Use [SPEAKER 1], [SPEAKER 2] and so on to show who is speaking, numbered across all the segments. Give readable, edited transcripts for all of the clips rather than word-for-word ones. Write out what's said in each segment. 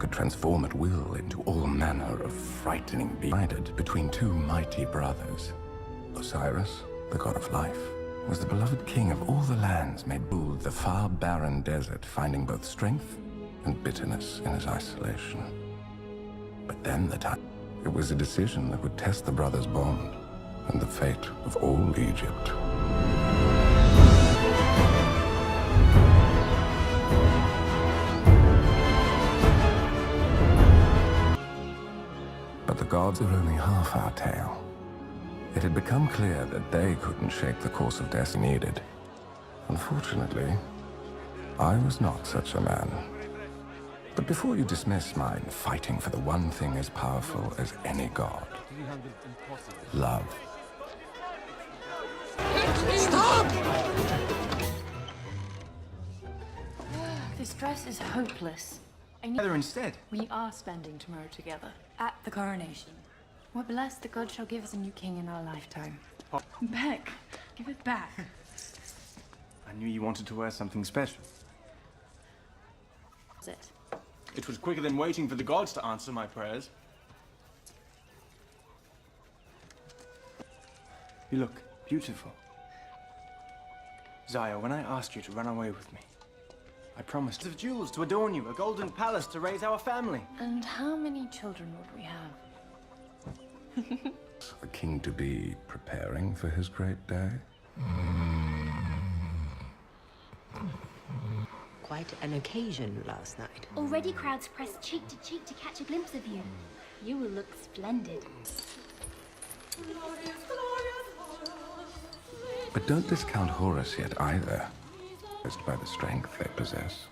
[SPEAKER 1] could transform at will into all manner of frightening beings. Divided between two mighty brothers. Osiris, the god of life, was the beloved king of all the lands made ruled the far barren desert, finding both strength and bitterness in his isolation. But then the time. It was a decision that would test the brothers' bond and the fate of all Egypt. But the gods are only half our tale. It had become clear that they couldn't shape the course of destiny needed. Unfortunately, I was not such a man. But before you dismiss mine fighting for the one thing as powerful as any god, love.
[SPEAKER 2] Stop!
[SPEAKER 3] This dress is hopeless.
[SPEAKER 2] Together instead.
[SPEAKER 3] We are spending tomorrow together, at the coronation. We're blessed that God shall give us a new king in our lifetime. Beck, give it back.
[SPEAKER 2] I knew you wanted to wear something special.
[SPEAKER 3] That's it.
[SPEAKER 2] It was quicker than waiting for the gods to answer my prayers. You look beautiful. Zaya, when I asked you to run away with me, I promised of jewels to adorn you, a golden palace to raise our family.
[SPEAKER 3] And how many children would we have?
[SPEAKER 1] The king to be preparing for his great day?
[SPEAKER 4] Quite an occasion last night.
[SPEAKER 5] Already crowds pressed cheek to catch a glimpse of you. You will look splendid.
[SPEAKER 1] But don't discount Horus yet either, just by the strength they possess.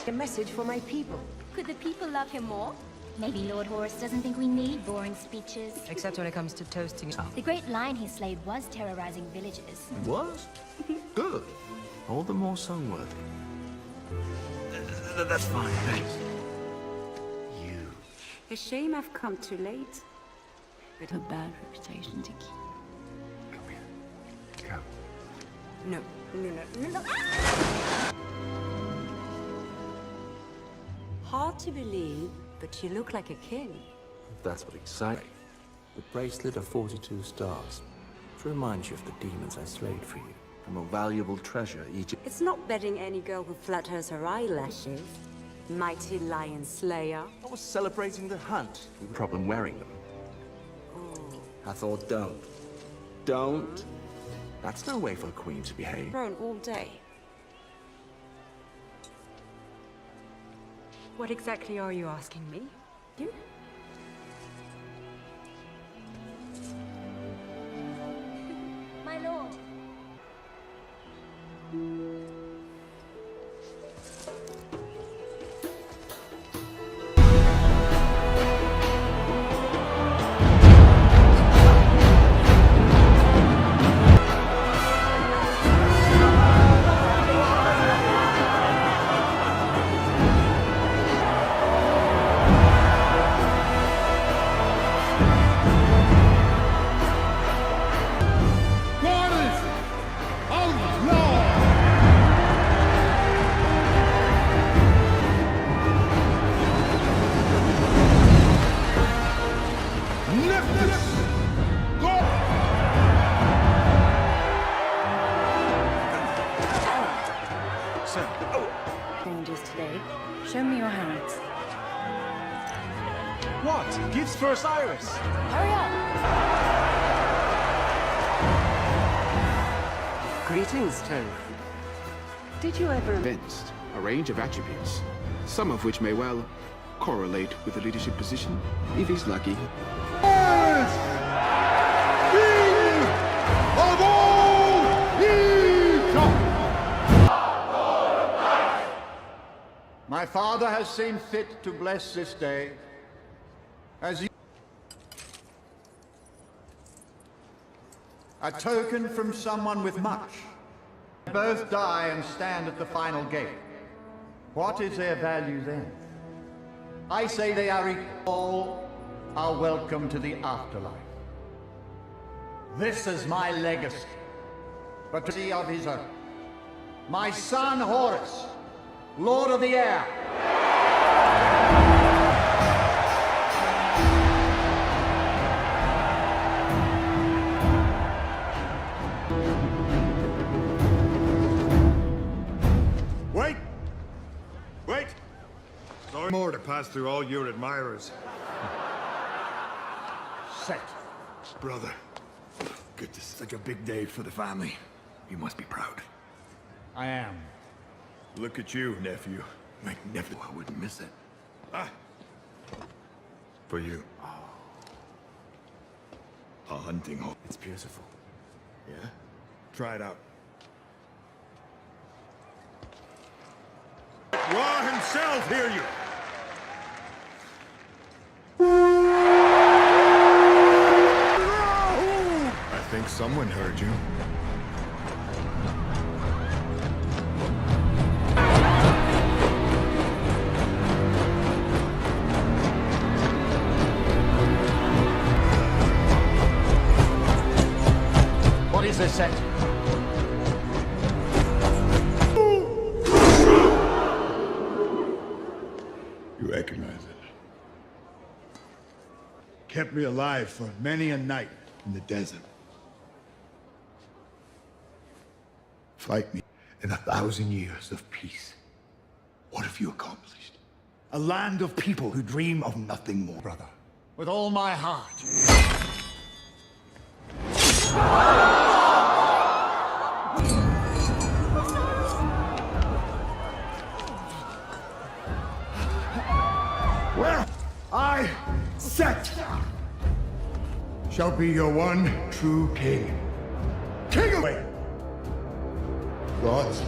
[SPEAKER 4] A message for my people.
[SPEAKER 5] Could the people love him more? Maybe Lord Horus doesn't think we need boring speeches.
[SPEAKER 4] Except when it comes to toasting.
[SPEAKER 5] The great lion he slayed was terrorizing villages.
[SPEAKER 6] Was? Good. All the more song-worthy. That's fine, thanks. You.
[SPEAKER 7] A shame I've come too late.
[SPEAKER 3] With a bad reputation to keep.
[SPEAKER 1] Come here. Come.
[SPEAKER 7] No. Hard to believe, but you look like a king.
[SPEAKER 6] That's what excites me. The bracelet of 42 stars. To remind you of the demons I slayed for you. A more valuable treasure Egypt.
[SPEAKER 7] It's not betting any girl who flutters her eyelashes. Mighty lion slayer.
[SPEAKER 6] I was celebrating the hunt. No problem wearing them. I thought, don't. That's no way for a queen to behave.
[SPEAKER 7] Thrown all day. What exactly are you asking me? You?
[SPEAKER 5] My lord.
[SPEAKER 3] Strangers today. Show me your hands.
[SPEAKER 2] What? Gifts for Osiris?
[SPEAKER 3] Hurry up!
[SPEAKER 4] Greetings, Terry.
[SPEAKER 7] Did you ever...
[SPEAKER 8] Convinced, a range of attributes, some of which may well correlate with the leadership position, if he's lucky.
[SPEAKER 9] My father has seen fit to bless this day as a token from someone with much. Both die and stand at the final gate. What is their value then? I say they are equal. All are welcome to the afterlife. This is my legacy, but to see of his own. My son Horus, Lord of the Air.
[SPEAKER 10] Wait! Wait! Sorry more to pass through all your admirers.
[SPEAKER 9] Set.
[SPEAKER 10] Brother, good to see such a big day for the family. You must be proud.
[SPEAKER 9] I am.
[SPEAKER 10] Look at you, nephew. Magnificent. I wouldn't miss it. Ah! For you. A hunting hole.
[SPEAKER 2] It's beautiful.
[SPEAKER 10] Yeah? Try it out. Ra himself hear you! I think someone heard you.
[SPEAKER 9] What is this, Set?
[SPEAKER 10] You recognize it. Kept me alive for many a night in the desert. Fight me in 1,000 years of peace. What have you accomplished? A land of people who dream of nothing more, brother.
[SPEAKER 9] With all my heart.
[SPEAKER 10] Where I set shall be your one true king. King away! Gods,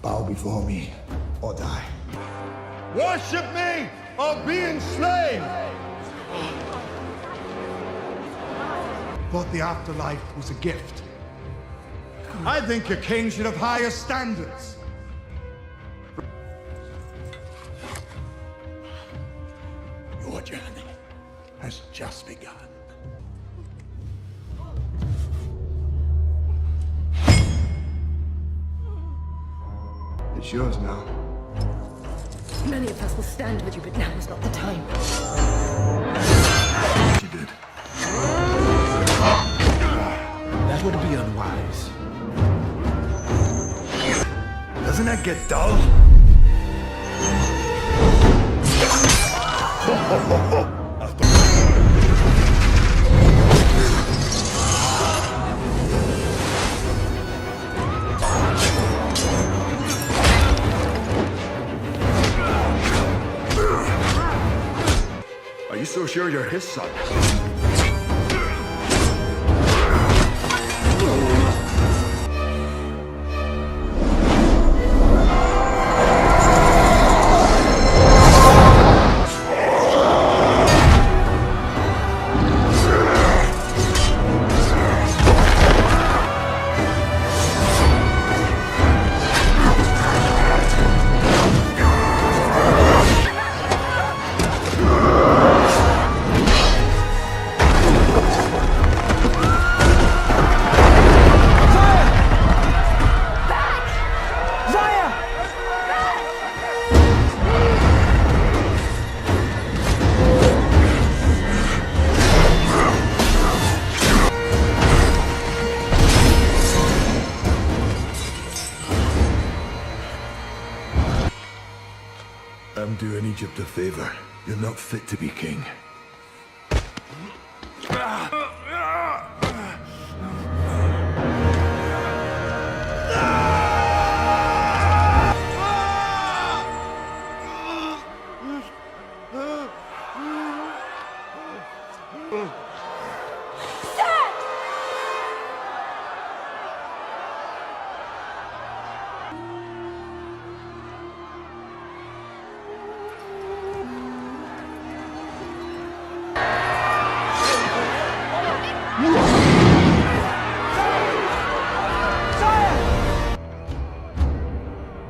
[SPEAKER 10] bow before me or die. Worship me or be enslaved! Thought the afterlife was a gift. I think a king should have higher standards. Your journey has just begun. It's yours now.
[SPEAKER 4] Many of us will stand with you, but now is not the time.
[SPEAKER 10] She did. That would be unwise. Doesn't that get dull? Are you so sure you're his son? I'm doing Egypt a favor. You're not fit to be king.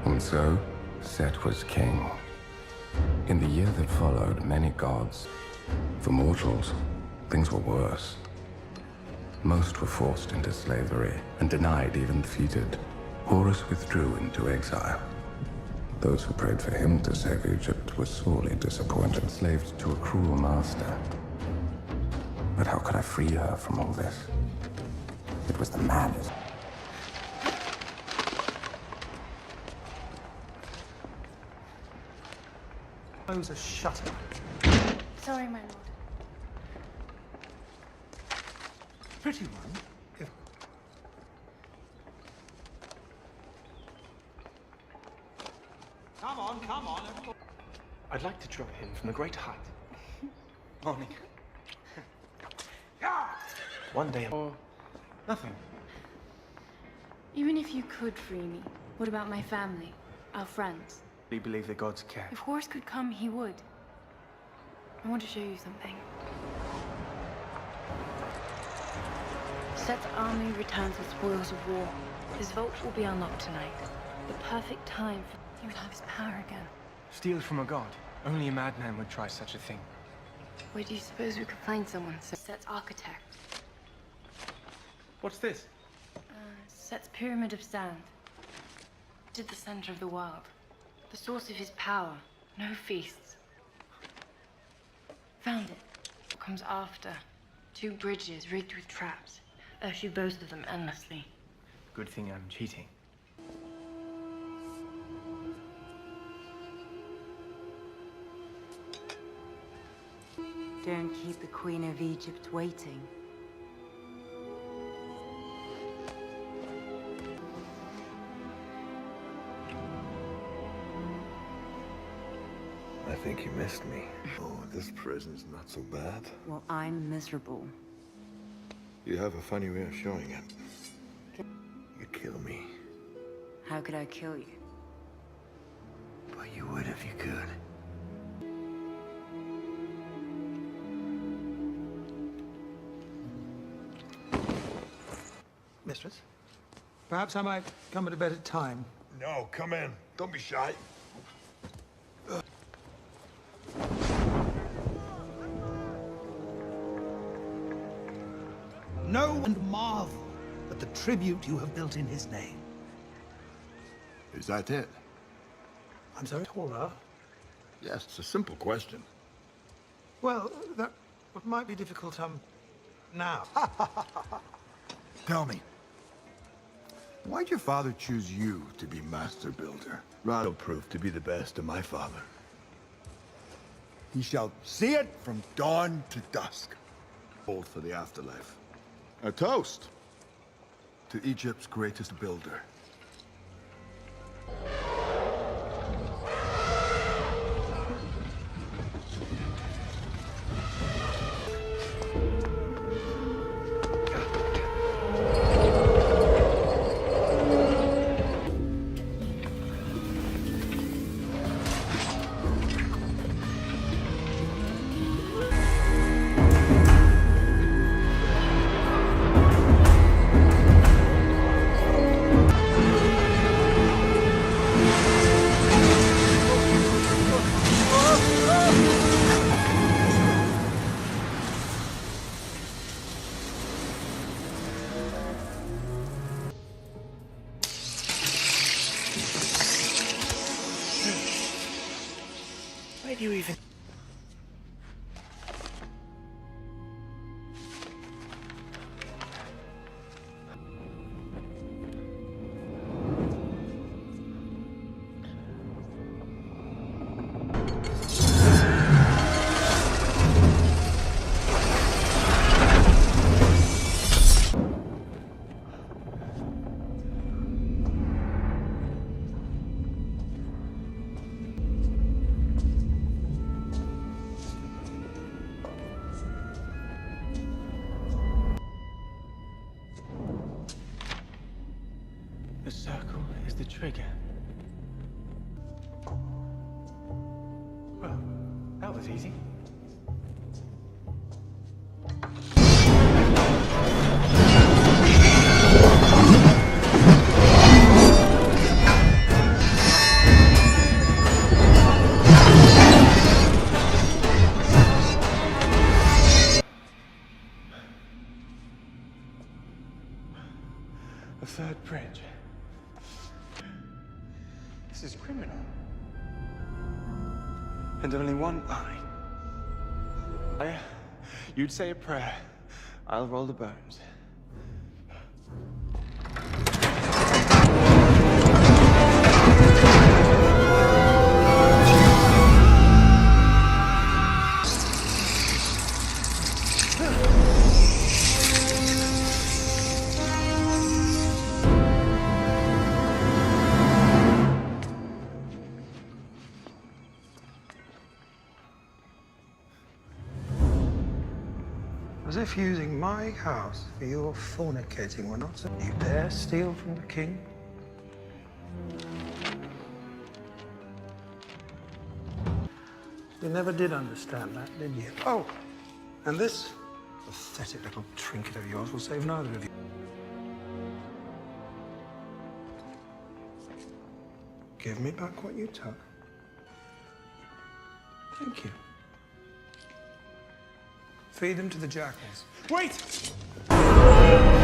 [SPEAKER 1] And so, Set was king. In the year that followed, many gods. For mortals, things were worse. Most were forced into slavery and denied even defeated. Horus withdrew into exile. Those who prayed for him to save Egypt were sorely disappointed, enslaved to a cruel master. But how could I free her from all this? It was the madness.
[SPEAKER 11] Close a shutter.
[SPEAKER 3] Sorry, my lord.
[SPEAKER 11] Pretty one. If... Come on, come on.
[SPEAKER 6] I'd like to drop him from the great height.
[SPEAKER 2] Morning.
[SPEAKER 6] One day...
[SPEAKER 2] Or nothing.
[SPEAKER 3] Even if you could free me, what about my family? Our friends?
[SPEAKER 2] We believe the gods care.
[SPEAKER 3] If Horus could come, he would. I want to show you something. Set's army returns with spoils of war. His vault will be unlocked tonight. The perfect time for... He would have his power again.
[SPEAKER 2] Steal from a god. Only a madman would try such a thing.
[SPEAKER 3] Where do you suppose we could find someone? Set's architect.
[SPEAKER 2] What's this?
[SPEAKER 3] Set's pyramid of sand. To the center of the world. The source of his power. No feasts. Found it. What comes after? 2 bridges rigged with traps. She boasts of them endlessly.
[SPEAKER 2] Good thing I'm cheating.
[SPEAKER 7] Don't keep the Queen of Egypt waiting.
[SPEAKER 10] I think you missed me. Oh, this prison's not so bad.
[SPEAKER 7] Well, I'm miserable.
[SPEAKER 10] You have a funny way of showing it. You kill me.
[SPEAKER 7] How could I kill you?
[SPEAKER 10] But you would if you could.
[SPEAKER 11] Mistress, perhaps I might come at a better time.
[SPEAKER 10] No, come in. Don't be shy.
[SPEAKER 11] Know and marvel at the tribute you have built in his name.
[SPEAKER 10] Is that it?
[SPEAKER 11] I'm sorry, Torah?
[SPEAKER 10] Yes, it's a simple question.
[SPEAKER 11] Well, that might be difficult, now.
[SPEAKER 10] Tell me, why'd your father choose you to be master builder? Rather prove to be the best of my father. He shall see it from dawn to dusk. Hold for the afterlife. A toast to Egypt's greatest builder.
[SPEAKER 2] Where do you even... The circle is the trigger. Well, that was easy. A third bridge. This is criminal. And only one line. You'd say a prayer. I'll roll the bones.
[SPEAKER 11] As if using my house for your fornicating were not so. You dare steal from the king? You never did understand that, did you? Oh, and this pathetic little trinket of yours will save neither of you. Give me back what you took. Thank you. Feed them to the jackals.
[SPEAKER 2] Wait! Run!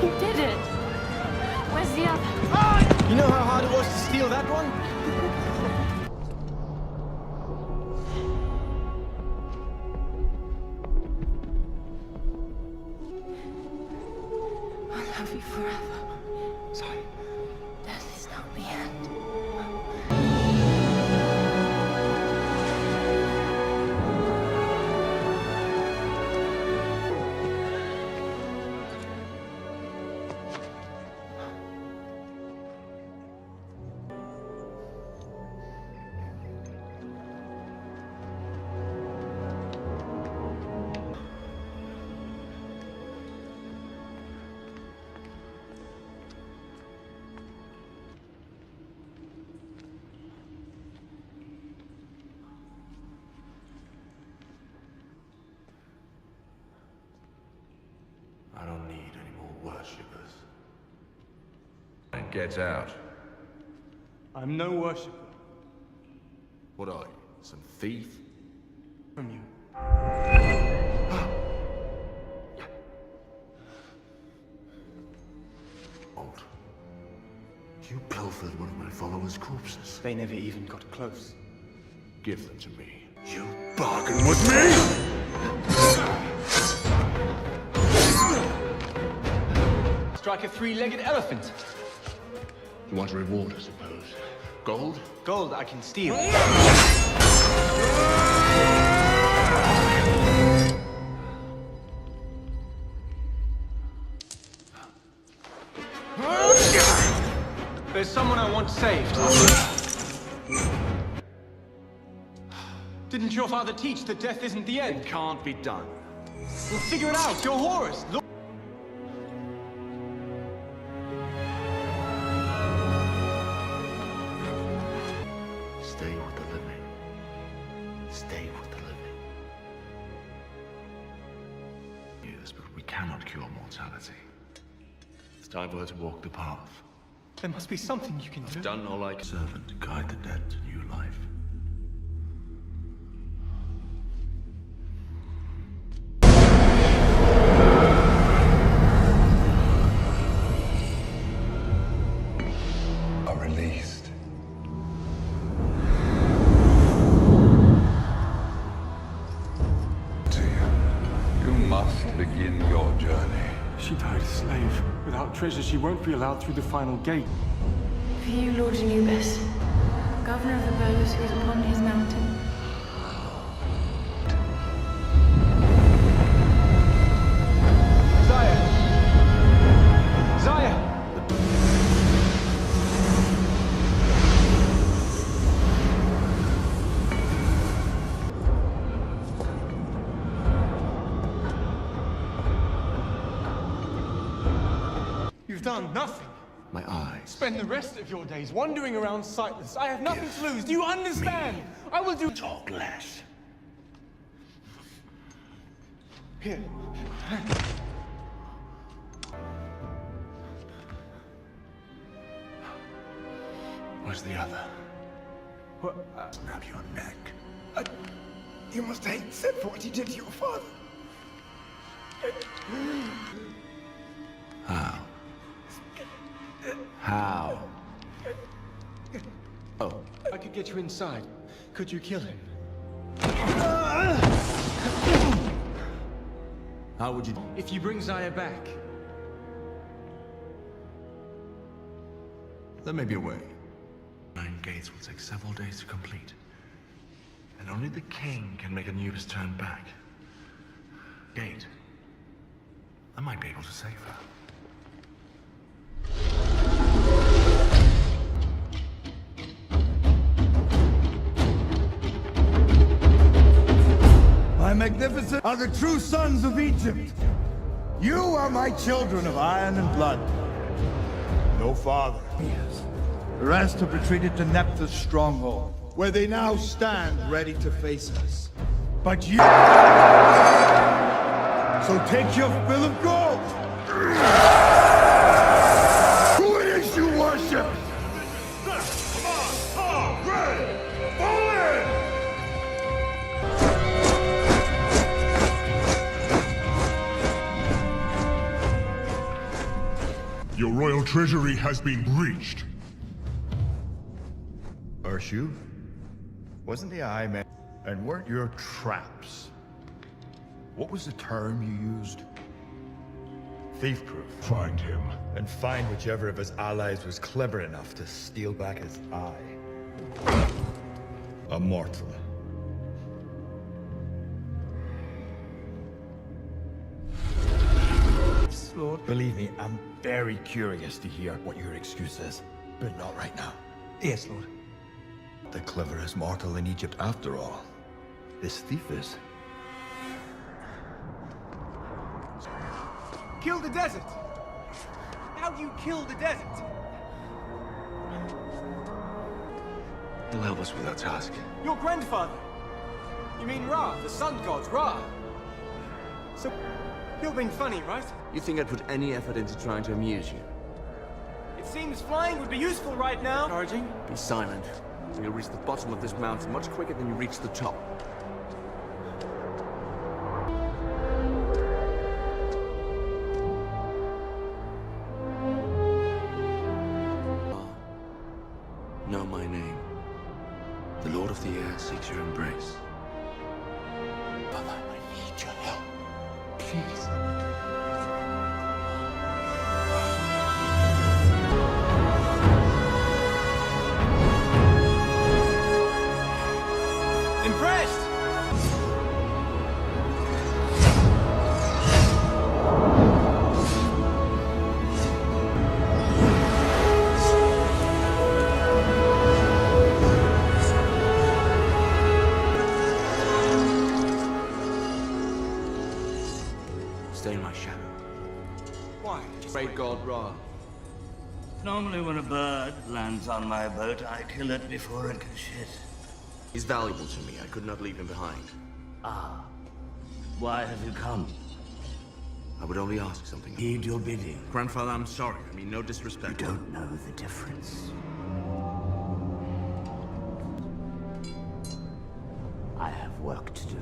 [SPEAKER 3] You did it! Where's the other?
[SPEAKER 2] You know how hard it was to steal that one?
[SPEAKER 3] I'll love you forever.
[SPEAKER 2] Sorry.
[SPEAKER 3] Death is not the end.
[SPEAKER 1] I don't need any more worshippers. And get out.
[SPEAKER 2] I'm no worshipper
[SPEAKER 1] What are you? Some thief?
[SPEAKER 2] from you.
[SPEAKER 1] Old. You pilfered one of my followers' corpses.
[SPEAKER 2] They never even got close.
[SPEAKER 1] Give them to me. You bargain with me?
[SPEAKER 2] Strike a three-legged elephant.
[SPEAKER 1] You want a reward, I suppose. Gold?
[SPEAKER 2] Gold I can steal. There's someone I want saved. Didn't your father teach that death isn't the end?
[SPEAKER 6] It can't be done.
[SPEAKER 2] We'll figure it out. You're Horus. Look.
[SPEAKER 1] Stay with the living. Stay with the living. Yes, but we cannot cure mortality. It's time for her to walk the path.
[SPEAKER 2] There must be something you can do.
[SPEAKER 1] I've done all I can. Servant to guide the dead to new life. Are released. To you. You must begin your journey.
[SPEAKER 2] She died a slave. Without treasure, she won't be allowed through the final gate.
[SPEAKER 3] For you, Lord Anubis, governor of the bows who is upon his mountain.
[SPEAKER 2] Zaya! Zaya! You've done nothing.
[SPEAKER 1] My eyes.
[SPEAKER 2] Spend the rest of your days wandering around sightless. I have nothing to lose. Do you understand? I will do.
[SPEAKER 1] Talk less.
[SPEAKER 2] Here.
[SPEAKER 10] was the other?
[SPEAKER 2] What?
[SPEAKER 10] Snap your neck. You must hate Sif for what he did to your father.
[SPEAKER 6] How? How? Oh.
[SPEAKER 2] I could get you inside. Could you kill him?
[SPEAKER 6] How would you...
[SPEAKER 2] If you bring Zaya back.
[SPEAKER 10] There may be a way. 9 gates will take several days to complete. And only the king can make Anubis turn back. Gate. I might be able to save her.
[SPEAKER 9] My magnificent are the true sons of Egypt. You are my children of iron and blood. No father. Yes. The rest have retreated to Nephthys' stronghold, where they now stand ready to face us. But you... So take your fill of gold! Who it is you worship?
[SPEAKER 12] Your royal treasury has been breached.
[SPEAKER 9] Urshu? Wasn't the eye man? And weren't your traps? What was the term you used? Thief-proof.
[SPEAKER 12] Find him.
[SPEAKER 9] And find whichever of his allies was clever enough to steal back his eye. A mortal. Lord. Believe me, I'm very curious to hear what your excuse is, but not right now.
[SPEAKER 11] Yes, Lord.
[SPEAKER 9] The cleverest mortal in Egypt after all. This thief is.
[SPEAKER 2] Kill the desert! How do you kill the desert?
[SPEAKER 6] Who help us with our task?
[SPEAKER 2] Your grandfather! You mean Ra, the sun god, Ra! So, you're being funny, right?
[SPEAKER 6] You think I'd put any effort into trying to amuse you?
[SPEAKER 2] It seems flying would be useful right now. Charging?
[SPEAKER 6] Be silent. You'll reach the bottom of this mountain much quicker than you reach the top. Know my name. The Lord of the Air seeks your embrace. But I need your help. Please.
[SPEAKER 2] Impressed!
[SPEAKER 6] Stay in my shadow.
[SPEAKER 2] Why?
[SPEAKER 6] Great God Ra.
[SPEAKER 13] Normally when a bird lands on my boat, I kill it before it can shit.
[SPEAKER 6] He's valuable to me. I could not leave him behind.
[SPEAKER 13] Ah. Why have you come?
[SPEAKER 6] I would only ask something.
[SPEAKER 13] Heed your bidding.
[SPEAKER 6] Grandfather, I'm sorry. I mean no disrespect.
[SPEAKER 13] You don't know the difference. I have work to do.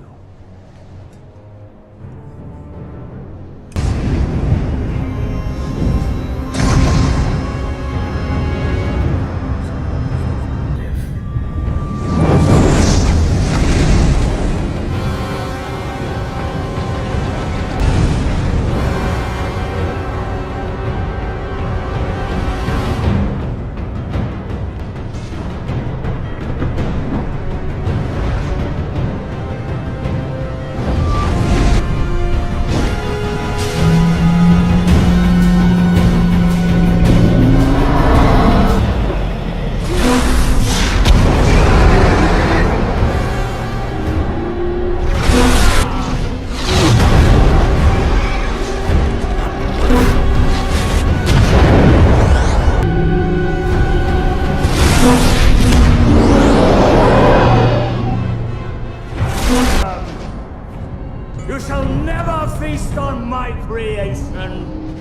[SPEAKER 13] You shall never feast on my creation!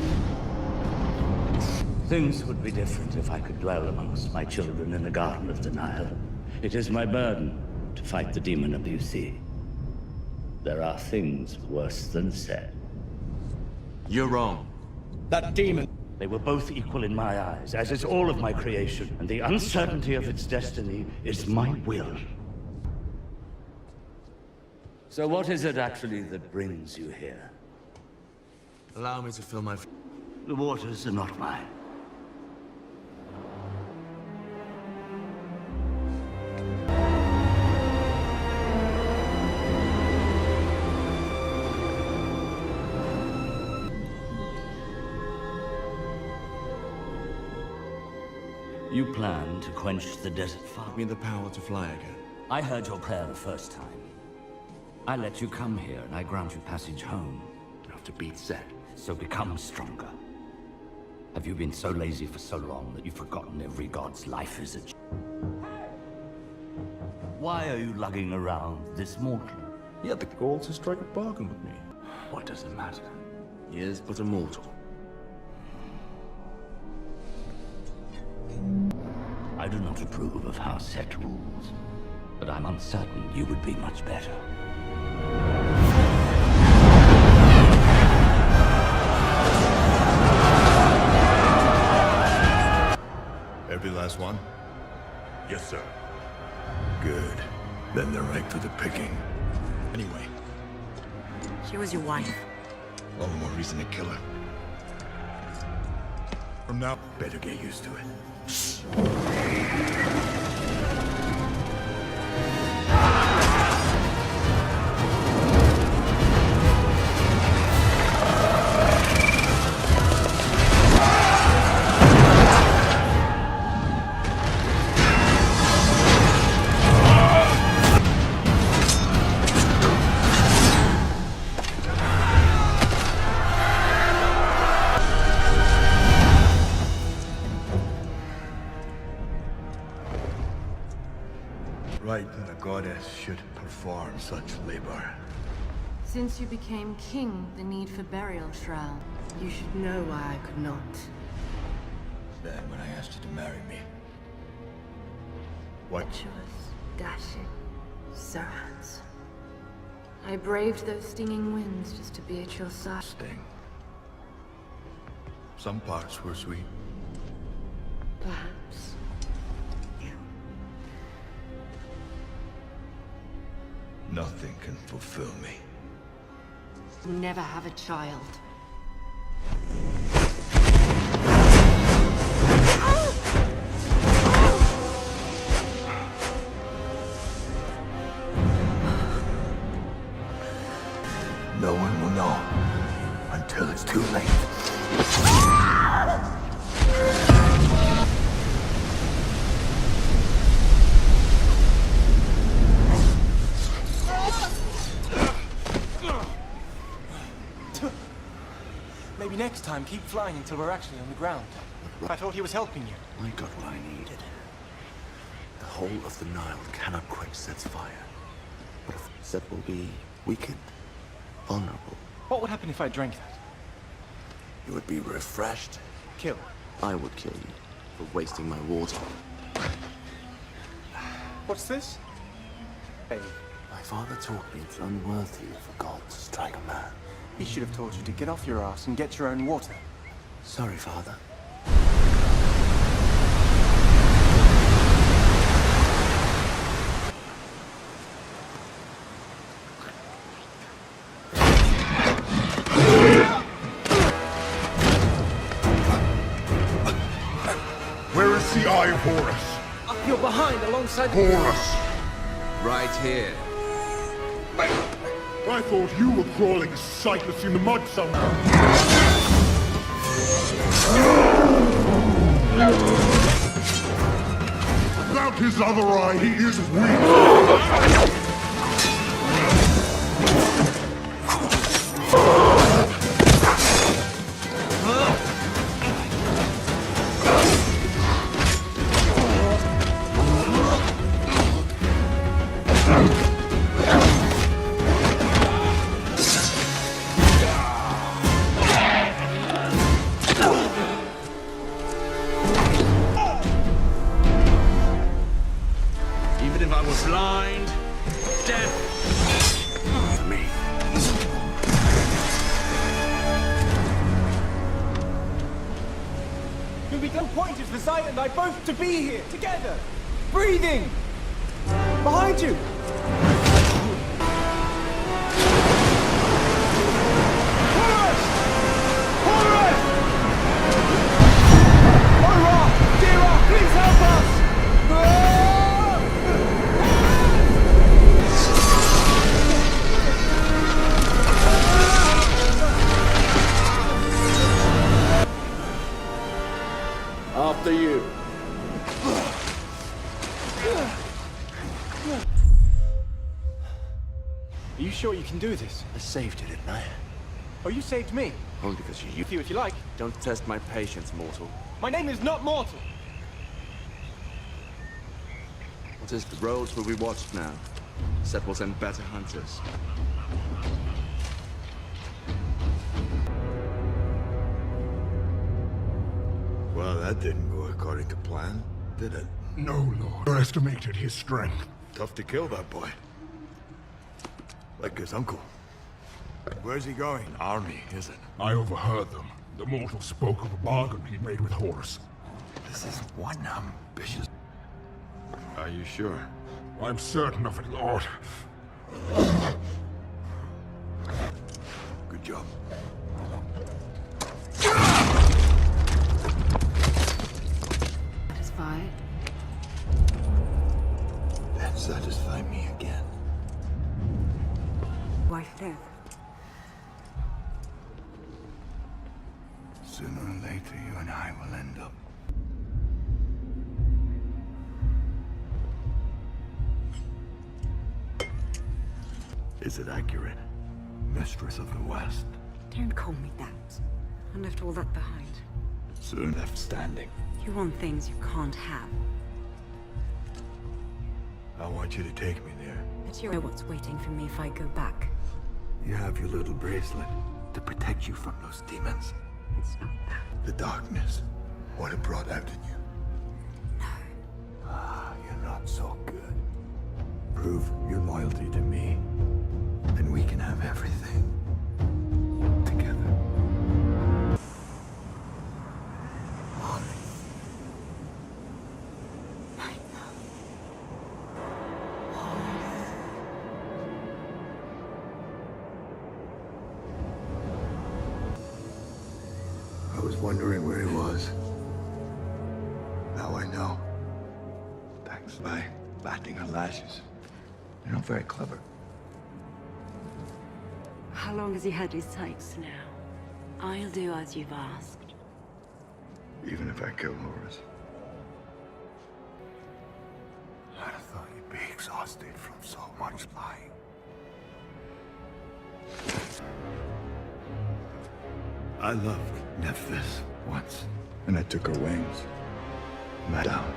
[SPEAKER 13] Things would be different if I could dwell amongst my children in the Garden of the Nile. It is my burden to fight the demon of you see. There are things worse than said.
[SPEAKER 6] You're wrong.
[SPEAKER 13] That demon! They were both equal in my eyes, as is all of my creation, and the uncertainty of its destiny is my will. So what is it actually that brings you here?
[SPEAKER 6] Allow me to fill my...
[SPEAKER 13] The waters are not mine. You plan to quench the desert fire.
[SPEAKER 6] Give me the power to fly again.
[SPEAKER 13] I heard your prayer the first time. I let you come here, and I grant you passage home.
[SPEAKER 6] After beat set.
[SPEAKER 13] So become stronger. Have you been so lazy for so long that you've forgotten every god's life is a... Why are you lugging around this mortal?
[SPEAKER 6] He had the gall to strike a bargain with me. What does it matter? He is but a mortal.
[SPEAKER 13] I do not approve of how set rules, but I'm uncertain you would be much better.
[SPEAKER 10] Every last one?
[SPEAKER 1] Yes, sir.
[SPEAKER 10] Good. Then they're ripe for the picking. Anyway,
[SPEAKER 7] She was your wife.
[SPEAKER 10] all the more reason to kill her. From now, better get used to it. Right, and the goddess should perform such labor.
[SPEAKER 4] Since you became king, the need for burial shroud. You should know why I could not.
[SPEAKER 10] Then when I asked you to marry me. What?
[SPEAKER 4] Virtuous, dashing, servants. I braved those stinging winds just to be at your side.
[SPEAKER 10] Sting. Some parts were sweet.
[SPEAKER 4] Perhaps.
[SPEAKER 10] Nothing can fulfill me.
[SPEAKER 4] You never have a child.
[SPEAKER 10] No one will know until it's too late.
[SPEAKER 2] Maybe next time, keep flying until we're actually on the ground. I thought he was helping you.
[SPEAKER 6] I got what I needed. The whole of the Nile cannot quench Set's fire. But if Set will be weakened, vulnerable.
[SPEAKER 2] What would happen if I drank that?
[SPEAKER 6] You would be refreshed.
[SPEAKER 2] Kill.
[SPEAKER 6] I would kill you for wasting my water.
[SPEAKER 2] What's this? Hey.
[SPEAKER 6] My father taught me it's unworthy for God to strike a man.
[SPEAKER 2] He should have taught you to get off your ass and get your own water.
[SPEAKER 6] Sorry, Father.
[SPEAKER 12] Where is the Eye of Horus?
[SPEAKER 2] You're behind, alongside
[SPEAKER 12] Horus!
[SPEAKER 6] Right here.
[SPEAKER 12] I thought you were crawling sightless in the mud somewhere. Without his other eye, he is weak.
[SPEAKER 6] We're blind, deaf. To me.
[SPEAKER 2] It would be no point if the Silent and I both to be here, together, breathing! Behind you! Horus! Horus! Oh, Ra! Dear Ra, please help us!
[SPEAKER 6] After you.
[SPEAKER 2] Are you sure you can do this?
[SPEAKER 6] I saved you, didn't I?
[SPEAKER 2] Oh, you saved me.
[SPEAKER 6] Only because you
[SPEAKER 2] You, if you like.
[SPEAKER 6] don't test my patience, mortal.
[SPEAKER 2] My name is not mortal.
[SPEAKER 6] What is the roads will be watched now? Set will send better hunters.
[SPEAKER 10] Well, that didn't go according to plan, did it?
[SPEAKER 12] No, Lord. Underestimated his strength.
[SPEAKER 10] Tough to kill that boy. Like his uncle. Where's he going? An army, is it?
[SPEAKER 12] I overheard them. The mortal spoke of a bargain he'd made with Horus.
[SPEAKER 10] This is one ambitious... Are you sure?
[SPEAKER 12] I'm certain of it, Lord.
[SPEAKER 10] Good job.
[SPEAKER 4] Satisfied?
[SPEAKER 10] Then satisfy me again.
[SPEAKER 7] Wife death.
[SPEAKER 10] Sooner or later, you and I will end up. Is it accurate? Mistress of the West.
[SPEAKER 7] Don't call me that. I left all that behind.
[SPEAKER 10] Soon left standing.
[SPEAKER 7] You want things you can't have.
[SPEAKER 10] I want you to take me there.
[SPEAKER 7] But you know what's waiting for me if I go back.
[SPEAKER 10] You have your little bracelet to protect you from those demons.
[SPEAKER 7] It's not that.
[SPEAKER 10] The darkness. What it brought out in you.
[SPEAKER 7] No.
[SPEAKER 10] Ah, you're not so good. Prove your loyalty to me, and we can have everything. Together. I was wondering where he was. Now I know. Thanks. By batting her lashes. You're not very clever.
[SPEAKER 7] How long has he had his sights now? I'll do as you've asked.
[SPEAKER 10] Even if I kill Horus. I thought you'd be exhausted from so much lying. I loved Nephthys once, and I took her wings. And down.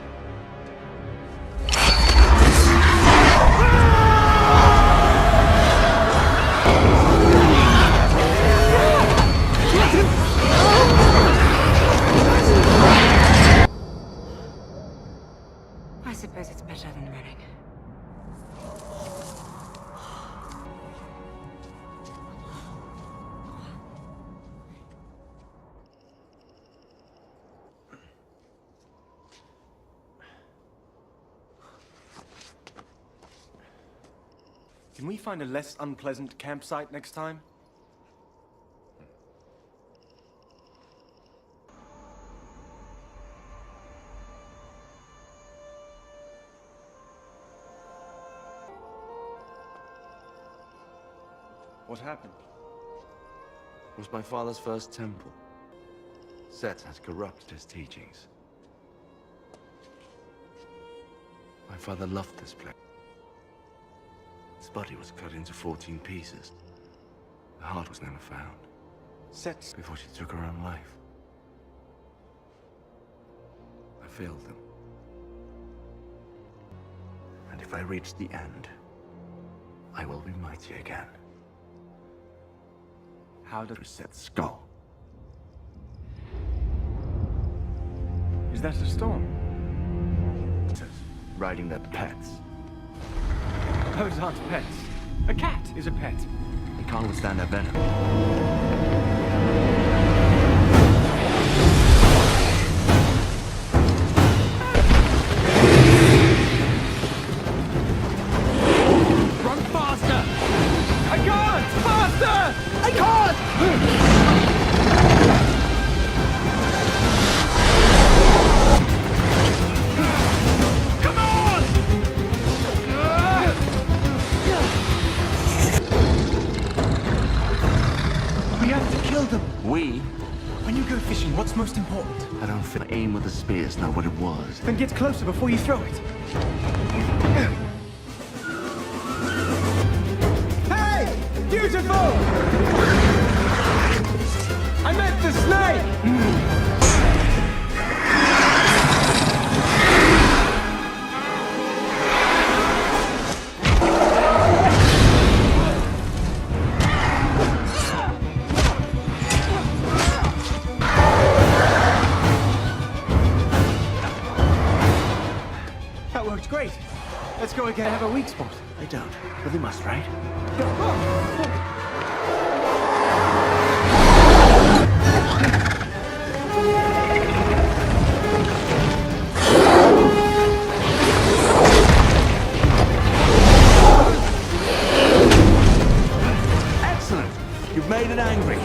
[SPEAKER 7] I suppose it's better than running.
[SPEAKER 2] Can we find a less unpleasant campsite next time? What happened?
[SPEAKER 6] It was my father's first temple. Set had corrupted his teachings. My father loved this place. His body was cut into 14 pieces. The heart was never found.
[SPEAKER 2] Set
[SPEAKER 6] Before she took her own life. I failed them. And if I reach the end, I will be mighty again.
[SPEAKER 2] How did
[SPEAKER 6] Set's skull.
[SPEAKER 2] Is that a storm?
[SPEAKER 6] Riding their pets.
[SPEAKER 2] Those aren't pets. A cat is a pet.
[SPEAKER 6] They can't withstand our venom.
[SPEAKER 2] Run faster! I can't! Faster! I can't! Come on! We have to kill them.
[SPEAKER 6] We?
[SPEAKER 2] When you go fishing, what's most important?
[SPEAKER 6] I don't feel aim with a spear is not what it was.
[SPEAKER 2] Then get closer before you throw it. Hey! Beautiful! I meant the snake! That worked great. Let's go again. Have a weak spot.
[SPEAKER 6] They don't, but they must, right? Excellent. You've made it angry.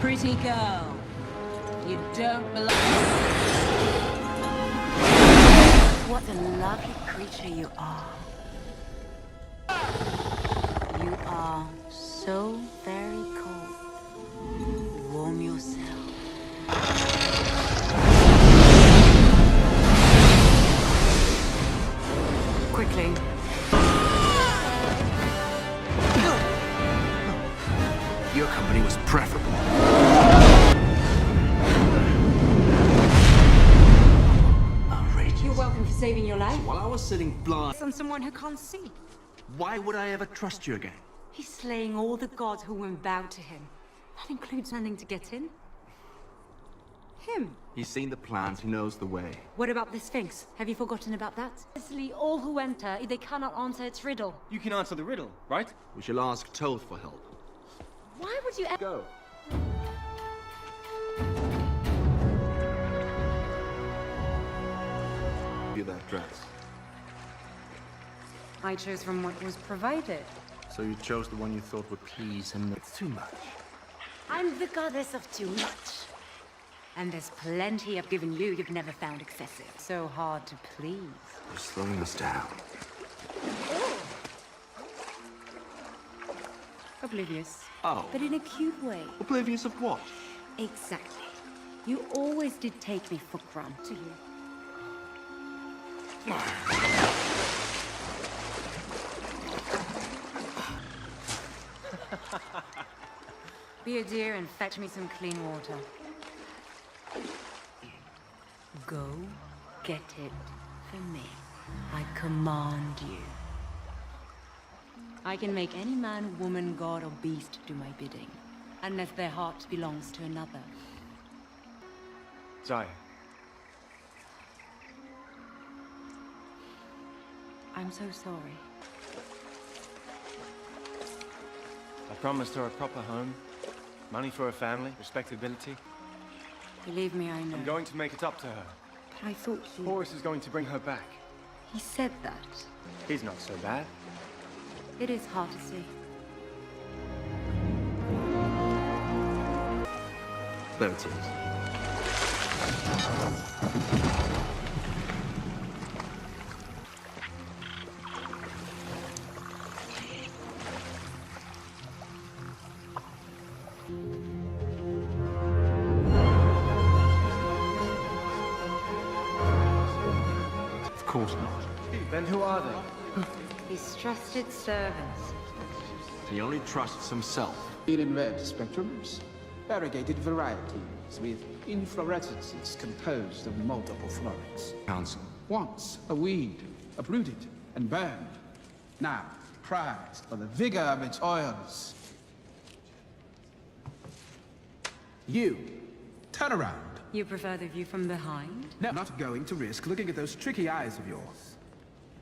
[SPEAKER 7] Pretty girl, you don't belong. What a lovely creature you are. You are so very cold. Warm yourself. Quickly.
[SPEAKER 6] Your company was preferable. Outrageous.
[SPEAKER 7] You're welcome for saving your life.
[SPEAKER 6] While I was sitting blind,
[SPEAKER 7] On someone who can't see.
[SPEAKER 6] why would I ever trust you again?
[SPEAKER 7] He's slaying all the gods who won't bow to him. That includes managing to get in. Him.
[SPEAKER 6] He's seen the plans, he knows the way.
[SPEAKER 7] What about the Sphinx? Have you forgotten about that? Obviously, all who enter, they cannot answer its riddle.
[SPEAKER 2] You can answer the riddle, right?
[SPEAKER 6] We shall ask Toth for help.
[SPEAKER 7] Why would you
[SPEAKER 6] Go. You that dress.
[SPEAKER 7] I chose from what was provided.
[SPEAKER 6] So you chose the one you thought would please him. It's too much.
[SPEAKER 7] I'm the goddess of too much. And there's plenty I've given you you've never found excessive. So hard to please.
[SPEAKER 6] You're slowing us down.
[SPEAKER 7] Oblivious.
[SPEAKER 6] Oh.
[SPEAKER 7] But in a cute way.
[SPEAKER 6] Oblivious of what?
[SPEAKER 7] Exactly. You always did take me for granted. Be a dear and fetch me some clean water. Go get it for me. I command you. I can make any man, woman, god, or beast do my bidding, unless their heart belongs to another.
[SPEAKER 2] Zaya.
[SPEAKER 7] I'm so sorry.
[SPEAKER 2] I promised her a proper home, money for her family, respectability.
[SPEAKER 7] Believe me, I know.
[SPEAKER 2] I'm going to make it up to her.
[SPEAKER 7] But I thought you...
[SPEAKER 2] Horus is going to bring her back.
[SPEAKER 7] He said that.
[SPEAKER 2] He's not so bad.
[SPEAKER 7] It is hard to see.
[SPEAKER 6] There it is.
[SPEAKER 2] course not. Then who are they?
[SPEAKER 7] His trusted servants.
[SPEAKER 2] He only trusts himself.
[SPEAKER 8] In red spectrums, variegated varieties with inflorescences composed of multiple florets.
[SPEAKER 2] Council.
[SPEAKER 8] Once a weed, uprooted and burned. Now prized for the vigor of its oils. You, turn around.
[SPEAKER 7] You prefer the view from behind?
[SPEAKER 8] No, not going to risk looking at those tricky eyes of yours.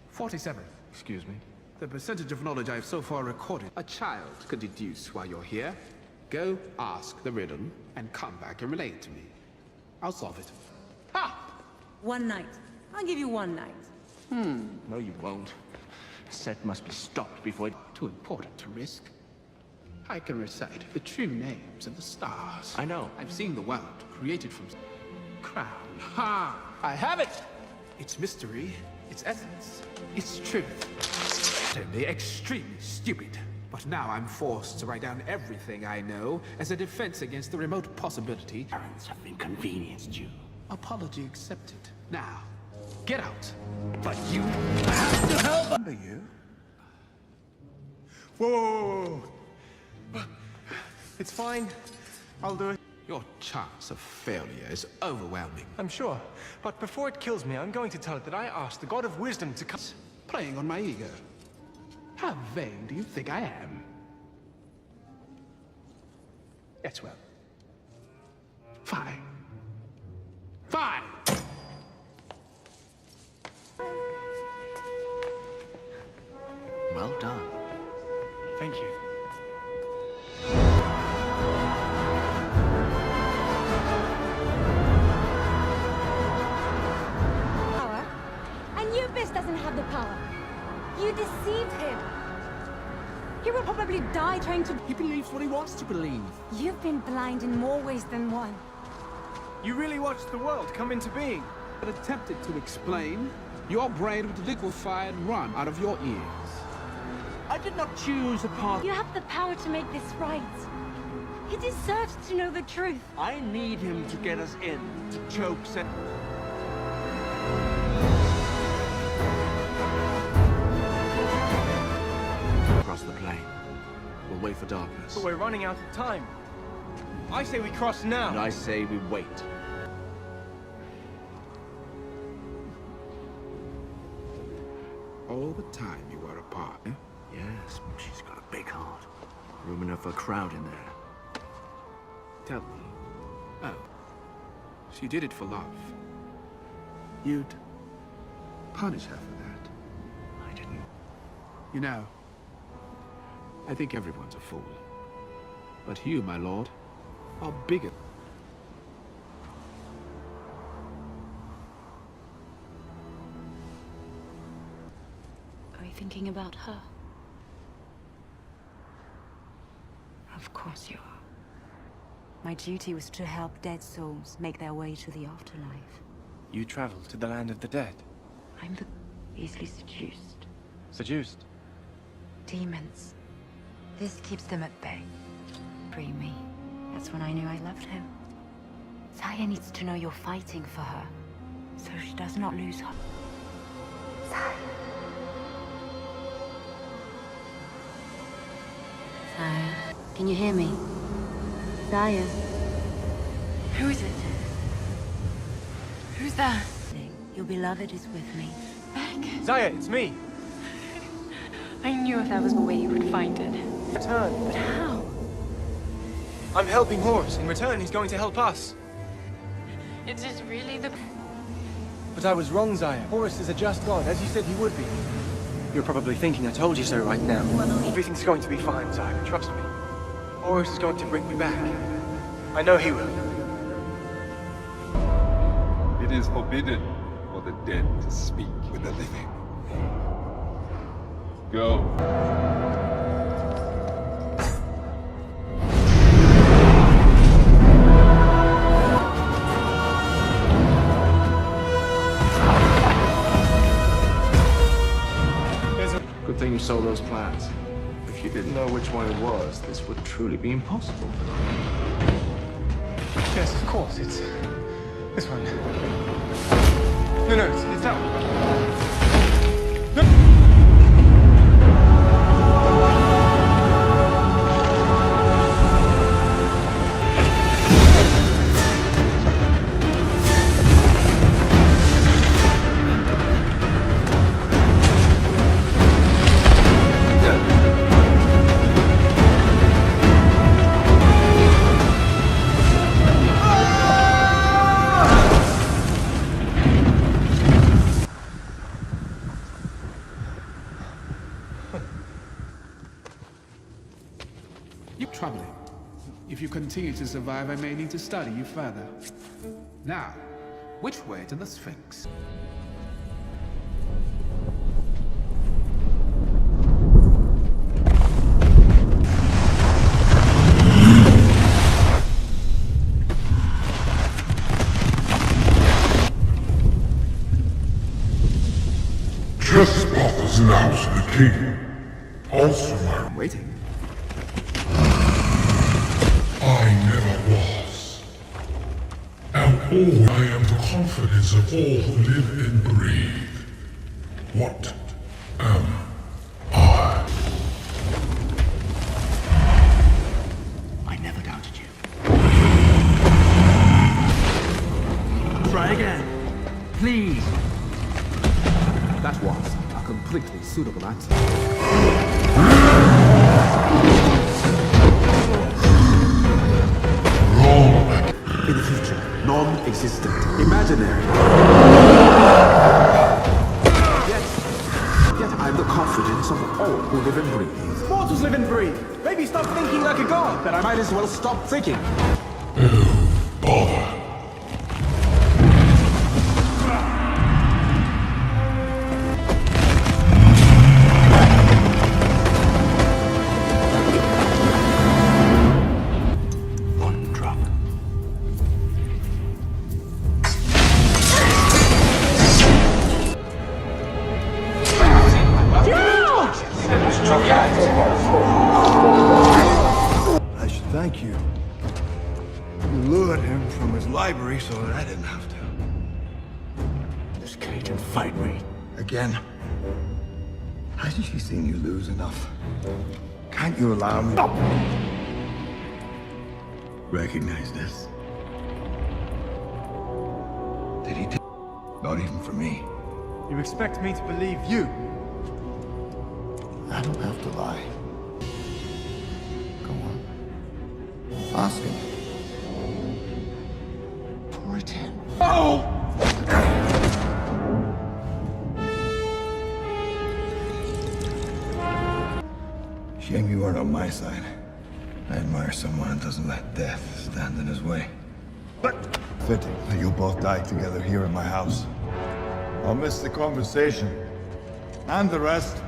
[SPEAKER 8] 47.
[SPEAKER 2] Excuse me?
[SPEAKER 8] The percentage of knowledge I've so far recorded, a child could deduce while you're here. Go ask the riddle and come back and relate it to me. I'll solve it. Ha!
[SPEAKER 7] One night. I'll give you one night.
[SPEAKER 2] No, you won't. Set must be stopped before it...
[SPEAKER 8] Too important to risk. I can recite the true names of the stars.
[SPEAKER 2] I know.
[SPEAKER 8] I've seen the world created from crown. Ha! I have it! Its mystery, its essence, its truth. Certainly extremely stupid. But now I'm forced to write down everything I know as a defense against the remote possibility
[SPEAKER 2] Parents have inconvenienced you.
[SPEAKER 8] apology accepted. Now, get out.
[SPEAKER 2] But you have to help!
[SPEAKER 10] Remember you?
[SPEAKER 2] Whoa! It's fine. I'll do it.
[SPEAKER 8] Your chance of failure is overwhelming.
[SPEAKER 2] I'm sure. But before it kills me, I'm going to tell it that I asked the God of Wisdom to come...
[SPEAKER 8] Playing on my ego. How vain do you think I am? Yes, well. Fine. Fine!
[SPEAKER 2] Well done. Thank you.
[SPEAKER 5] Power? And Ubis doesn't have the power. You deceived him. He will probably die trying to...
[SPEAKER 8] He believes what he wants to believe.
[SPEAKER 5] You've been blind in more ways than one.
[SPEAKER 2] You really watched the world come into being.
[SPEAKER 8] But attempted to explain, your brain would liquefy and run out of your ears. I did not choose a path.
[SPEAKER 5] You have the power to make this right. He deserves to know the truth.
[SPEAKER 2] I need him to get us in, to choke
[SPEAKER 6] Across the plain. We'll wait for darkness.
[SPEAKER 2] But we're running out of time. I say we cross now.
[SPEAKER 6] And I say we wait.
[SPEAKER 8] All the time you were apart. Eh?
[SPEAKER 6] Yes, she's got a big heart. Room enough for a crowd in there.
[SPEAKER 8] Tell me. Oh. She did it for love. You'd punish her for that.
[SPEAKER 6] I didn't.
[SPEAKER 8] You know, I think everyone's a fool. But you, my lord, are bigger.
[SPEAKER 3] Are you thinking about her?
[SPEAKER 7] Of course you are. My duty was to help dead souls make their way to the afterlife.
[SPEAKER 2] You traveled to the land of the dead.
[SPEAKER 7] I'm the easily seduced.
[SPEAKER 2] Seduced?
[SPEAKER 7] Demons. This keeps them at bay. Free me. That's when I knew I loved him. Saya needs to know you're fighting for her, so she does not lose hope. Saya. Saya, can you hear me? Saya.
[SPEAKER 3] Who is it? Who's there?
[SPEAKER 7] Your beloved is with me.
[SPEAKER 3] Beck.
[SPEAKER 2] Zaya, it's me.
[SPEAKER 3] I knew if there was a way you would find it.
[SPEAKER 2] Return.
[SPEAKER 3] But how?
[SPEAKER 2] I'm helping Horus. In return, he's going to help us.
[SPEAKER 3] Is this really the...
[SPEAKER 2] But I was wrong, Zaya. Horus is a just god, as you said he would be. You're probably thinking I told you so right now. Everything's going to be fine, Zaya. Trust me. Horus is going to bring me back. I know he will.
[SPEAKER 14] It is forbidden for the dead to speak with the living. Go.
[SPEAKER 6] Good thing you sold those plans. If you didn't know which one it was, this would truly be impossible.
[SPEAKER 2] Yes, of course. It's this one. No, it's that one.
[SPEAKER 8] You're troubling. If you continue to survive, I may need to study you further. Now, which way to the Sphinx?
[SPEAKER 12] Trespassers in the house of the king. Also my...
[SPEAKER 8] Waiting.
[SPEAKER 12] I never was. And all I am the confidence of all who live and breathe. What am I?
[SPEAKER 6] I never doubted you. Try again. Please.
[SPEAKER 8] That was a completely suitable answer. In the future, non-existent, imaginary. Yet I'm the confidence of all who live and breathe.
[SPEAKER 2] Mortals live and breathe. Maybe stop thinking like a god.
[SPEAKER 8] Then I might as well stop thinking.
[SPEAKER 12] Oh, bother.
[SPEAKER 10] I should thank you. You lured him from his library so that I didn't have to.
[SPEAKER 6] This king can fight me.
[SPEAKER 10] Again? Hasn't she seen you lose enough? Can't you allow me... Stop! Recognize this? Did he take... Not even for me.
[SPEAKER 2] You expect me to believe you?
[SPEAKER 10] I don't have to lie. Go on. Ask him. Pour it in.
[SPEAKER 2] Oh!
[SPEAKER 10] Shame you weren't on my side. I admire someone who doesn't let death stand in his way. But fitting that you'll both die together here in my house. I'll miss the conversation. And the rest.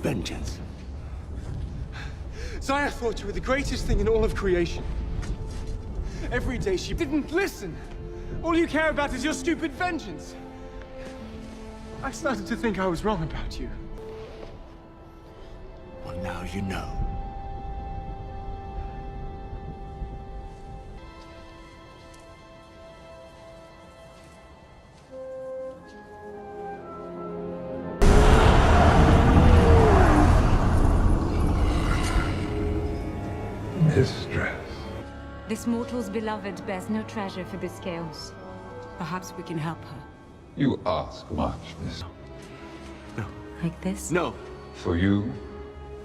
[SPEAKER 6] Vengeance.
[SPEAKER 2] Zaya thought you were the greatest thing in all of creation. Every day she didn't listen. All you care about is your stupid vengeance. I started to think I was wrong about you.
[SPEAKER 6] Well, now you know.
[SPEAKER 12] Mistress.
[SPEAKER 7] This mortal's beloved bears no treasure for this chaos. Perhaps we can help her.
[SPEAKER 14] You ask much, miss.
[SPEAKER 6] No.
[SPEAKER 7] Like this?
[SPEAKER 6] No.
[SPEAKER 14] For you,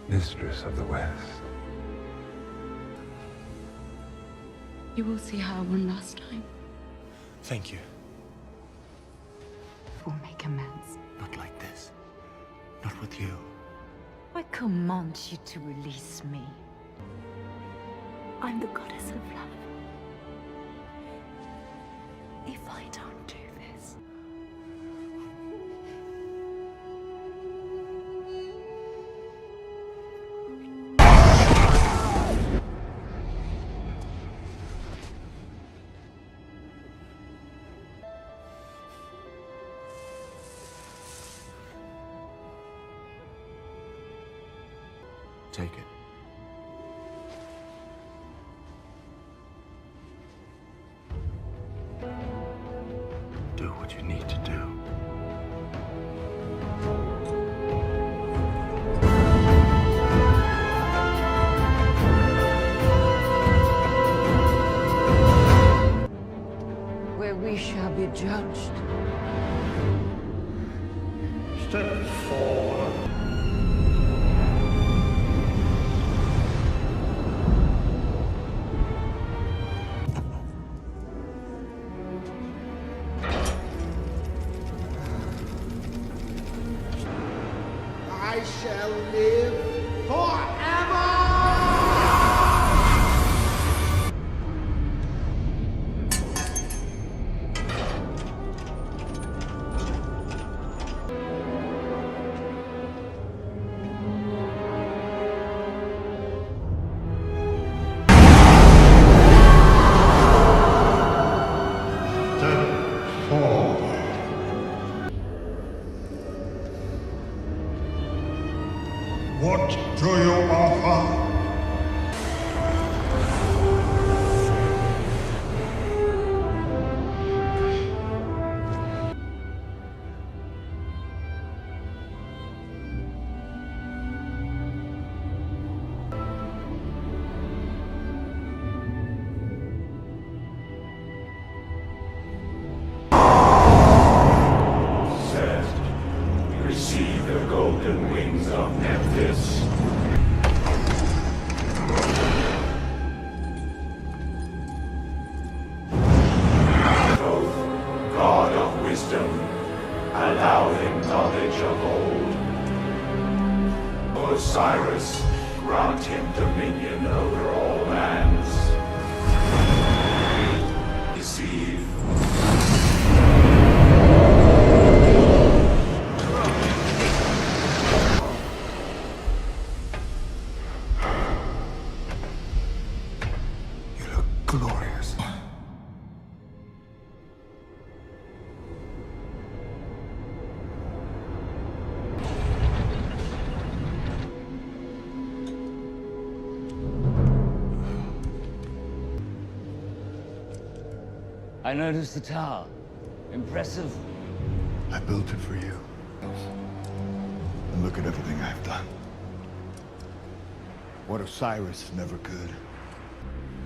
[SPEAKER 14] mistress of the West.
[SPEAKER 7] You will see her one last time.
[SPEAKER 2] Thank you.
[SPEAKER 7] We'll make amends.
[SPEAKER 6] Not like this. Not with you.
[SPEAKER 7] I command you to release me. I'm the goddess of love. If I don't do this,
[SPEAKER 6] Take it. Do what you need to do.
[SPEAKER 4] Where we shall be judged.
[SPEAKER 12] Step forward.
[SPEAKER 10] I shall live forever!
[SPEAKER 12] What do you offer?
[SPEAKER 1] Receive the golden wings of Nephthys. God of wisdom, allow them knowledge of old. Osiris, grant him dominion over all lands. Deceive.
[SPEAKER 10] Glorious.
[SPEAKER 13] I noticed the tower. Impressive.
[SPEAKER 10] I built it for you. And look at everything I've done. What Osiris never could.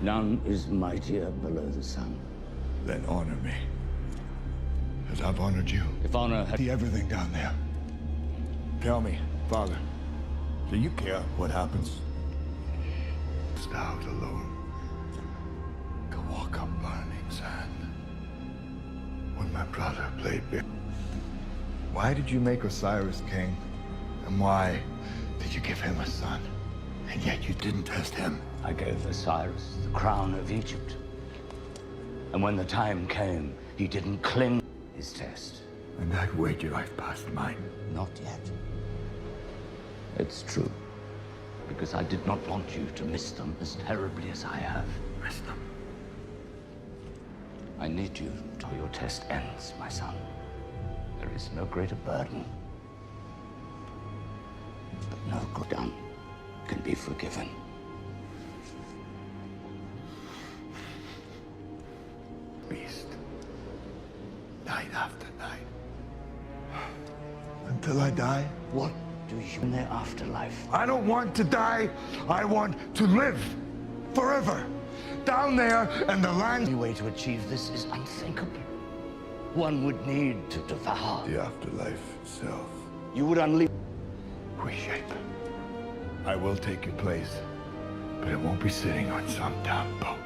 [SPEAKER 13] None is mightier below the sun.
[SPEAKER 10] Then honor me. As I've honored you.
[SPEAKER 13] If honor had...
[SPEAKER 10] See everything down there. Tell me, Father, do you care what happens? Just out alone. To walk on burning sand. When my brother played big. Why did you make Osiris king? And why did you give him a son? And yet you didn't test him.
[SPEAKER 13] I gave Osiris the crown of Egypt. And when the time came, he didn't cling his test.
[SPEAKER 10] And I'd wager I've passed mine.
[SPEAKER 13] Not yet. It's true. Because I did not want you to miss them as terribly as I have.
[SPEAKER 10] Miss them?
[SPEAKER 13] I need you till your test ends, my son. There is no greater burden. But no good done can be forgiven.
[SPEAKER 10] Beast. Night after night. Until I die?
[SPEAKER 13] What do you in the afterlife?
[SPEAKER 10] I don't want to die. I want to live. Forever. Down there in the land.
[SPEAKER 13] The only way to achieve this is unthinkable. One would need to devour.
[SPEAKER 10] The afterlife itself.
[SPEAKER 13] You would unleash.
[SPEAKER 10] Reshape. I will take your place. But it won't be sitting on some damn boat.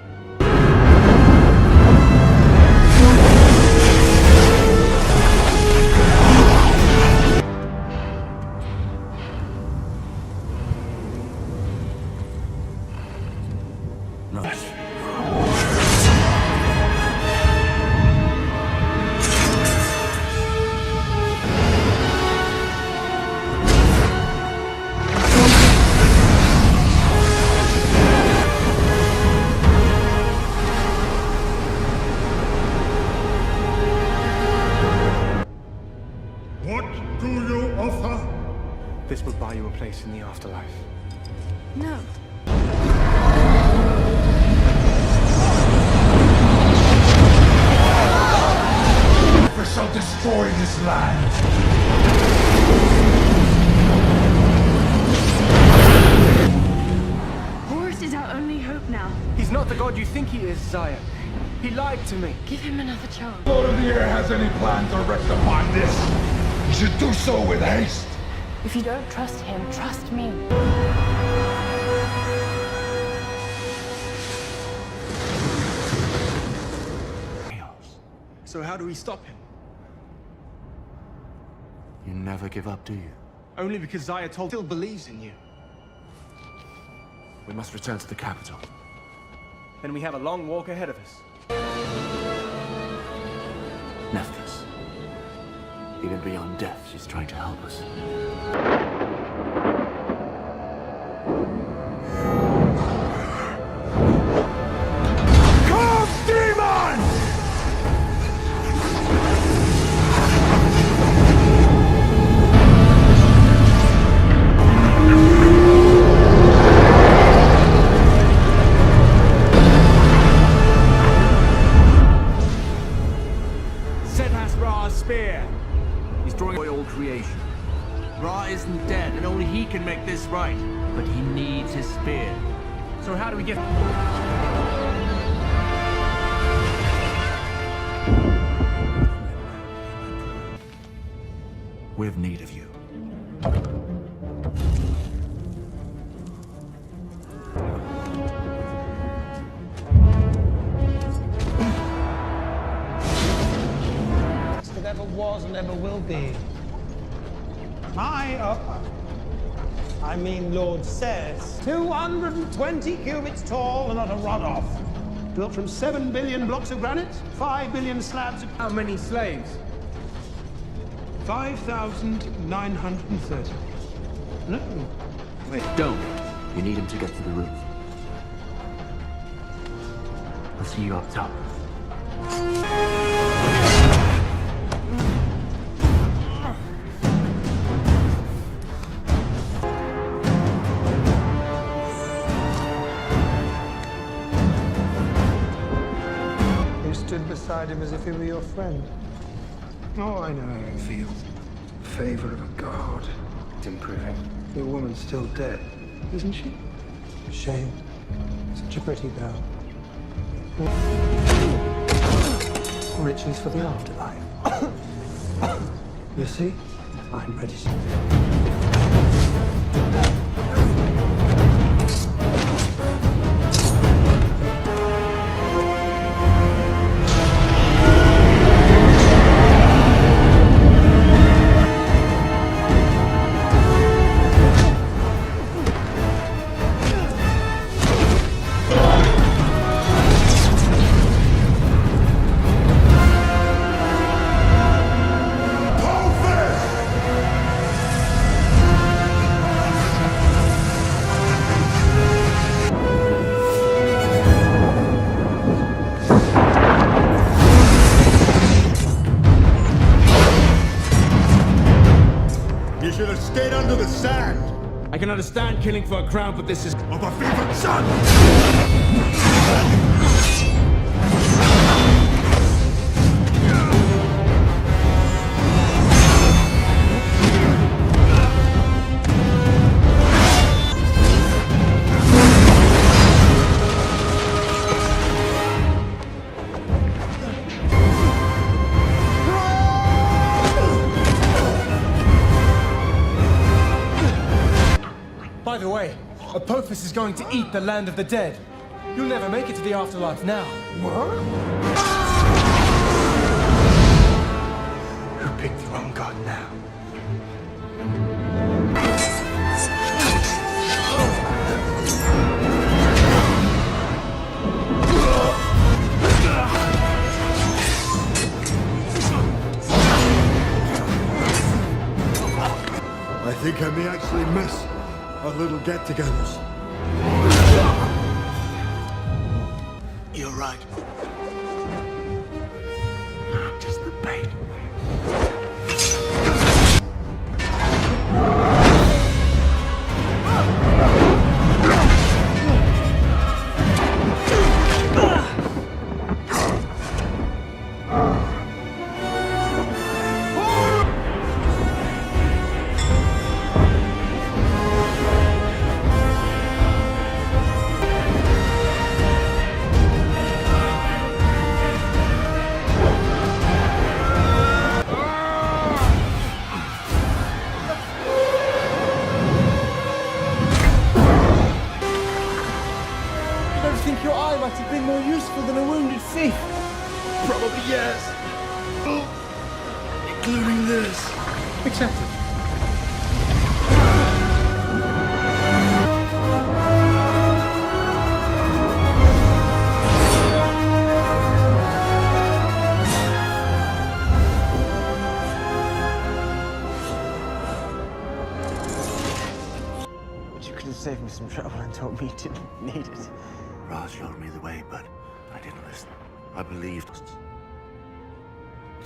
[SPEAKER 12] What do you offer?
[SPEAKER 2] This will buy you a place in the afterlife.
[SPEAKER 3] No.
[SPEAKER 12] We shall destroy this land.
[SPEAKER 3] Horus is our only hope now.
[SPEAKER 2] He's not the god you think he is, Zaya. He lied to me.
[SPEAKER 3] Give him another chance.
[SPEAKER 12] Lord of the Air has any plans or wrecked upon this, he should do so with haste.
[SPEAKER 3] If you don't trust him, trust me.
[SPEAKER 2] So how do we stop him?
[SPEAKER 6] You never give up, do you?
[SPEAKER 2] Only because Zaya still believes in you.
[SPEAKER 6] We must return to the capital.
[SPEAKER 2] Then we have a long walk ahead of us.
[SPEAKER 6] Nephthys. Even beyond death, she's trying to help us.
[SPEAKER 12] Come, demons!
[SPEAKER 2] Spear.
[SPEAKER 6] He's drawing oil creation. Ra isn't dead, and only he can make this right. But he needs his spear.
[SPEAKER 2] So how do we get...
[SPEAKER 6] We have need of you.
[SPEAKER 11] Never was and never will be. I mean Lord says, 220 cubits tall and not a rod off. Built from 7 billion blocks of granite, 5 billion slabs of...
[SPEAKER 2] How many slaves?
[SPEAKER 11] 5,930. No.
[SPEAKER 6] Wait, don't. You need him to get to the roof. I'll see you up top.
[SPEAKER 11] Beside him as if he were your friend. Oh, I know how you feel. Favor of a god. It's improving. Your woman's still dead, isn't she? Shame. Such a pretty girl. Riches for the afterlife. You see? I'm ready.
[SPEAKER 2] I can understand killing for a crown, but this is...
[SPEAKER 12] Of a favorite son!
[SPEAKER 2] By the way, Apophis is going to eat the land of the dead. You'll never make it to the afterlife now.
[SPEAKER 11] What? Who picked the wrong god now?
[SPEAKER 10] I think I may actually miss our little get-togethers.
[SPEAKER 6] You're right. I'm just the bait.
[SPEAKER 2] than a wounded thief.
[SPEAKER 6] Probably yes. Oh, including this.
[SPEAKER 2] Accepted. But you could have saved me some trouble and told me you didn't need it.
[SPEAKER 6] Ra showed me the way, but I didn't listen. I believed it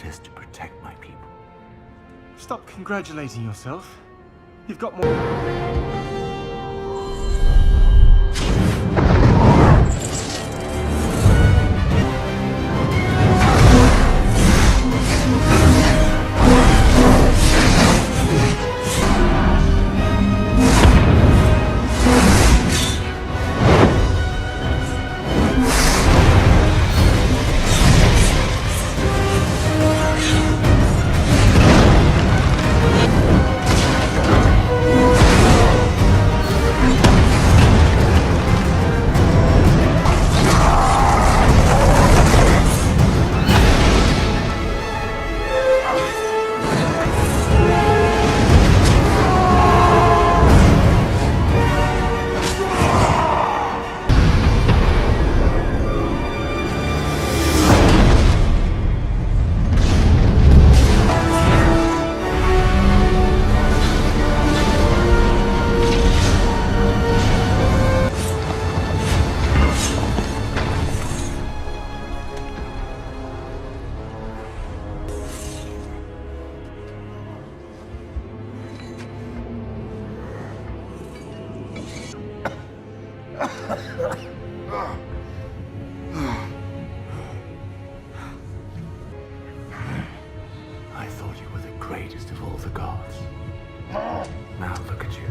[SPEAKER 6] is to protect my people.
[SPEAKER 2] Stop congratulating yourself. You've got more.
[SPEAKER 6] I thought you were the greatest of all the gods. Now look at you.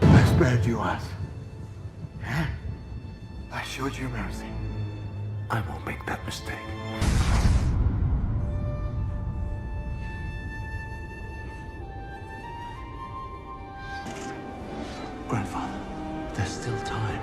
[SPEAKER 10] I spared you us. I showed you mercy.
[SPEAKER 6] I won't make that mistake. Grandfather, there's still time.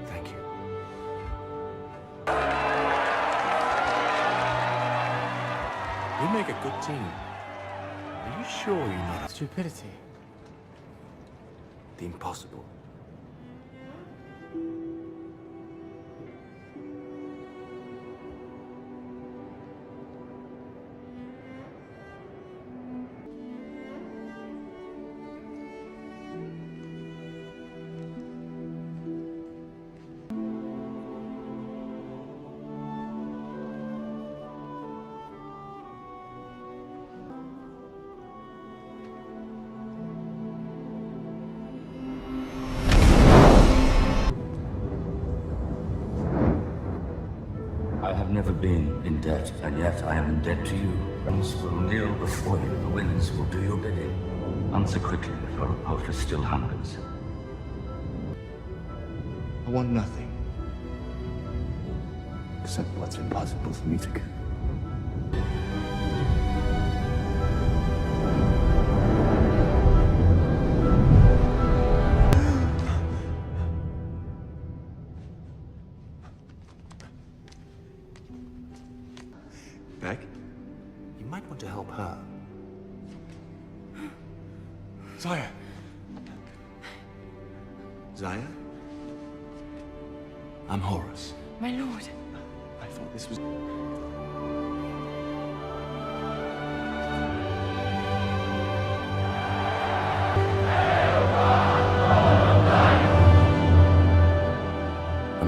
[SPEAKER 6] Thank you. We make a good team. Are you sure you're not
[SPEAKER 2] Stupidity.
[SPEAKER 6] the impossible?
[SPEAKER 13] I have never been in debt, and yet I am in debt to you. Winds will kneel before you, the winds will do your bidding. Answer quickly, for Apophis still hungers.
[SPEAKER 6] I want nothing. Except what's impossible for me to get. Beck, you might want to help her.
[SPEAKER 2] Zaya.
[SPEAKER 6] Zaya? I'm Horus.
[SPEAKER 3] My lord.
[SPEAKER 2] I thought this was...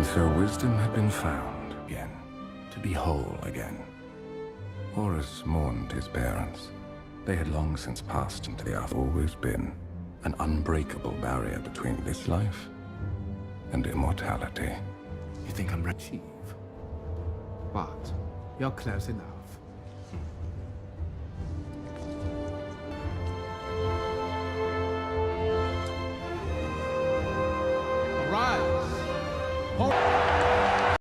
[SPEAKER 1] And so wisdom had been found again, to be whole again. Horus mourned his parents. They had long since passed into the after. Always been an unbreakable barrier between this life and immortality.
[SPEAKER 8] You think I'm achieve? But you're close enough.